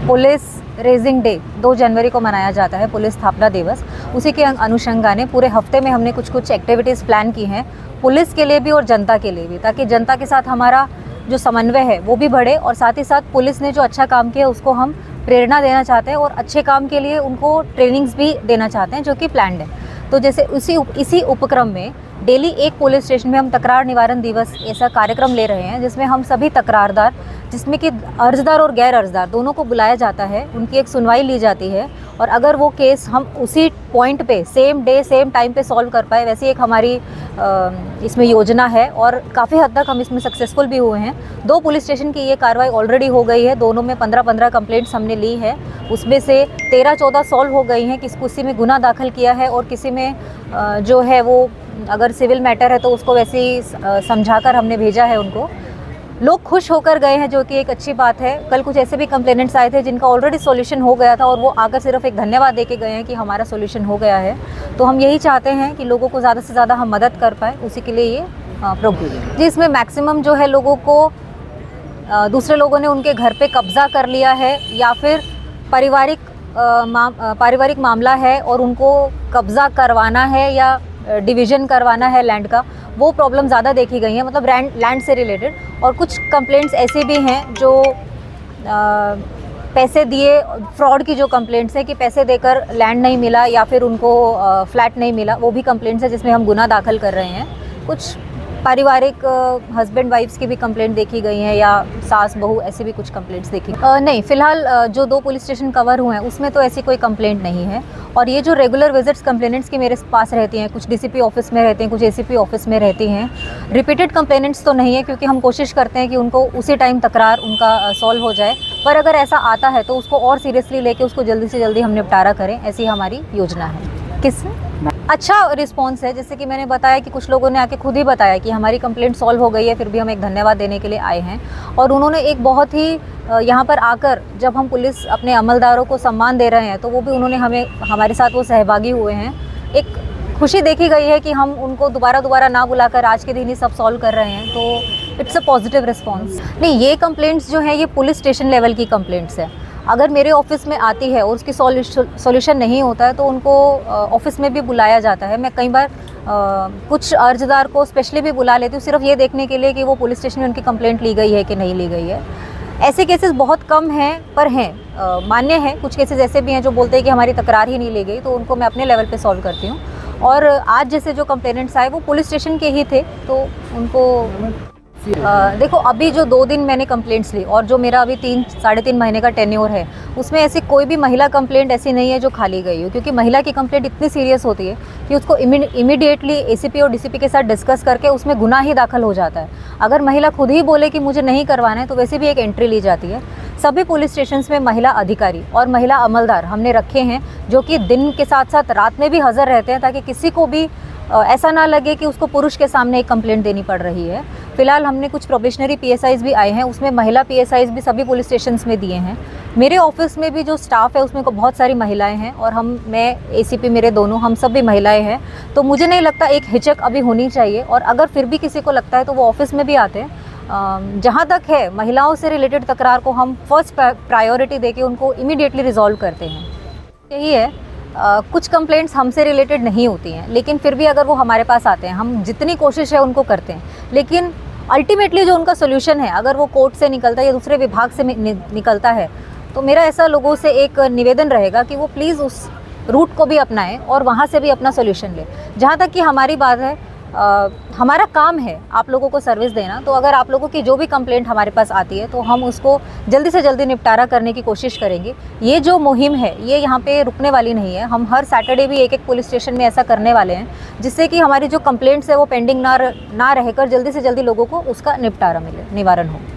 Police raising day 2 जनवरी को मनाया जाता है, पुलिस स्थापना दिवस। उसी के अनुषंगाने पूरे हफ्ते में हमने कुछ एक्टिविटीज़ प्लान की हैं पुलिस के लिए भी और जनता के लिए भी, ताकि जनता के साथ हमारा जो समन्वय है वो भी बढ़े और साथ ही साथ पुलिस ने जो अच्छा काम किया उसको हम प्रेरणा देना चाहते हैं और अच्छे काम के लिए उनको ट्रेनिंग्स भी देना चाहते हैं जो कि प्लान्ड है। तो जैसे इसी उपक्रम में डेली एक पुलिस स्टेशन में हम तकरार निवारण दिवस ऐसा कार्यक्रम ले रहे हैं, जिसमें हम सभी तकरारदार, जिसमें कि अर्जदार और गैर अर्जदार दोनों को बुलाया जाता है, उनकी एक सुनवाई ली जाती है और अगर वो केस हम उसी पॉइंट पे सेम डे सेम टाइम पे सॉल्व कर पाए, वैसी एक हमारी इसमें योजना है और काफ़ी हद तक हम इसमें सक्सेसफुल भी हुए हैं। 2 पुलिस स्टेशन की ये कार्रवाई ऑलरेडी हो गई है, दोनों में 15-15 कंप्लेंट्स हमने ली है, उसमें से 13-14 सॉल्व हो गई हैं। किसी में गुना दाखिल किया है और किसी में जो है वो अगर सिविल मैटर है तो उसको वैसे ही समझाकर हमने भेजा है उनको। लोग खुश होकर गए हैं, जो कि एक अच्छी बात है। कल कुछ ऐसे भी कंप्लेनेंट्स आए थे जिनका ऑलरेडी सॉल्यूशन हो गया था और वो आकर सिर्फ एक धन्यवाद देके गए हैं कि हमारा सॉल्यूशन हो गया है। तो हम यही चाहते हैं कि लोगों को ज़्यादा से ज़्यादा हम मदद कर पाएँ, उसी के लिए ये प्रोग्राम जी। इसमें मैक्सिमम जो है लोगों को दूसरे लोगों ने उनके घर पे कब्ज़ा कर लिया है या फिर पारिवारिक मामला है और उनको कब्ज़ा करवाना है या डिवीज़न करवाना है लैंड का, वो प्रॉब्लम ज़्यादा देखी गई है, मतलब लैंड से रिलेटेड। और कुछ कंप्लेंट्स ऐसे भी हैं जो पैसे दिए, फ्रॉड की जो कंप्लेंट्स है कि पैसे देकर लैंड नहीं मिला या फिर उनको फ्लैट नहीं मिला, वो भी कंप्लेंट्स है जिसमें हम गुना दाखिल कर रहे हैं। कुछ पारिवारिक हस्बैंड वाइफ्स की भी कंप्लेंट देखी गई हैं या सास बहू, ऐसे भी कुछ कंप्लेंट्स देखी नहीं। फ़िलहाल जो 2 पुलिस स्टेशन कवर हुए हैं उसमें तो ऐसी कोई कंप्लेंट नहीं है। और ये जो रेगुलर विजिट्स कंप्लेनेंट्स की मेरे पास रहती हैं, कुछ डीसीपी ऑफिस में रहती हैं, कुछ एसीपी ऑफिस में रहती हैं, रिपीटेड कंप्लेनेंट्स तो नहीं है क्योंकि हम कोशिश करते हैं कि उनको उसी टाइम तकरार उनका सॉल्व हो जाए। पर अगर ऐसा आता है तो उसको और सीरियसली लेके उसको जल्दी से जल्दी हम निपटारा करें, ऐसी हमारी योजना है। अच्छा रिस्पॉन्स है, जैसे कि मैंने बताया कि कुछ लोगों ने आके खुद ही बताया कि हमारी कंप्लेंट सॉल्व हो गई है, फिर भी हम एक धन्यवाद देने के लिए आए हैं। और उन्होंने एक बहुत ही यहाँ पर आकर जब हम पुलिस अपने अमलदारों को सम्मान दे रहे हैं तो वो भी उन्होंने हमारे साथ वो सहभागी हुए हैं। एक खुशी देखी गई है कि हम उनको दोबारा ना बुलाकर आज के दिन ही सब सॉल्व कर रहे हैं, तो इट्स अ पॉजिटिव रिस्पॉन्स। नहीं, ये कंप्लेंट्स जो हैं ये पुलिस स्टेशन लेवल की कंप्लेंट्स है। अगर मेरे ऑफिस में आती है और उसकी सॉल्यूशन नहीं होता है तो उनको ऑफिस में भी बुलाया जाता है। मैं कई बार कुछ अर्जदार को स्पेशली भी बुला लेती हूँ, सिर्फ ये देखने के लिए कि वो पुलिस स्टेशन में उनकी कंप्लेंट ली गई है कि नहीं ली गई है। ऐसे केसेस बहुत कम हैं, पर हैं, मान्य हैं। कुछ केसेस ऐसे भी हैं जो बोलते हैं कि हमारी तकरार ही नहीं ली गई, तो उनको मैं अपने लेवल पे सॉल्व करती हूँ। और आज जैसे जो कंप्लेनेंट्स आए वो पुलिस स्टेशन के ही थे, तो उनको देखो अभी जो 2 दिन मैंने कंप्लेंट्स ली और जो मेरा अभी 3-3.5 महीने का टेन्योर है, उसमें ऐसी कोई भी महिला कंप्लेंट ऐसी नहीं है जो खाली गई हो, क्योंकि महिला की कंप्लेंट इतनी सीरियस होती है कि उसको इमीडिएटली एसीपी और डीसीपी के साथ डिस्कस करके उसमें गुनाह ही दाखिल हो जाता है। अगर महिला खुद ही बोले कि मुझे नहीं करवाना है तो वैसे भी एक एंट्री ली जाती है। सभी पुलिस स्टेशंस में महिला अधिकारी और महिला अमलदार हमने रखे हैं जो कि दिन के साथ साथ रात में भी हाजिर रहते हैं, ताकि किसी को भी ऐसा ना लगे कि उसको पुरुष के सामने एक कंप्लेंट देनी पड़ रही है। फिलहाल हमने कुछ प्रोबेशनरी पीएसआईज भी आए हैं, उसमें महिला पीएसआईज भी सभी पुलिस स्टेशंस में दिए हैं। मेरे ऑफिस में भी जो स्टाफ है उसमें को बहुत सारी महिलाएं हैं और मैं एसीपी मेरे दोनों, हम सब भी महिलाएं हैं, तो मुझे नहीं लगता एक हिचक अभी होनी चाहिए। और अगर फिर भी किसी को लगता है तो वो ऑफिस में भी आते हैं। जहाँ तक है महिलाओं से रिलेटेड तकरार को हम फर्स्ट प्रायोरिटी देके उनको इमीडिएटली रिजॉल्व करते हैं। यही है, कुछ कंप्लेंट्स हमसे रिलेटेड नहीं होती हैं, लेकिन फिर भी अगर वो हमारे पास आते हैं, हम जितनी कोशिश है उनको करते हैं, लेकिन अल्टीमेटली जो उनका सोल्यूशन है अगर वो कोर्ट से निकलता है या दूसरे विभाग से निकलता है, तो मेरा ऐसा लोगों से एक निवेदन रहेगा कि वो प्लीज़ उस रूट को भी अपनाएं और वहाँ से भी अपना सोल्यूशन लें। जहाँ तक कि हमारी बात है, हमारा काम है आप लोगों को सर्विस देना, तो अगर आप लोगों की जो भी कंप्लेंट हमारे पास आती है तो हम उसको जल्दी से जल्दी निपटारा करने की कोशिश करेंगे। ये जो मुहिम है ये यहाँ पे रुकने वाली नहीं है। हम हर सैटरडे भी एक पुलिस स्टेशन में ऐसा करने वाले हैं, जिससे कि हमारी जो कंप्लेंट्स है वो पेंडिंग ना रहकर जल्दी से जल्दी लोगों को उसका निपटारा मिले, निवारण हो।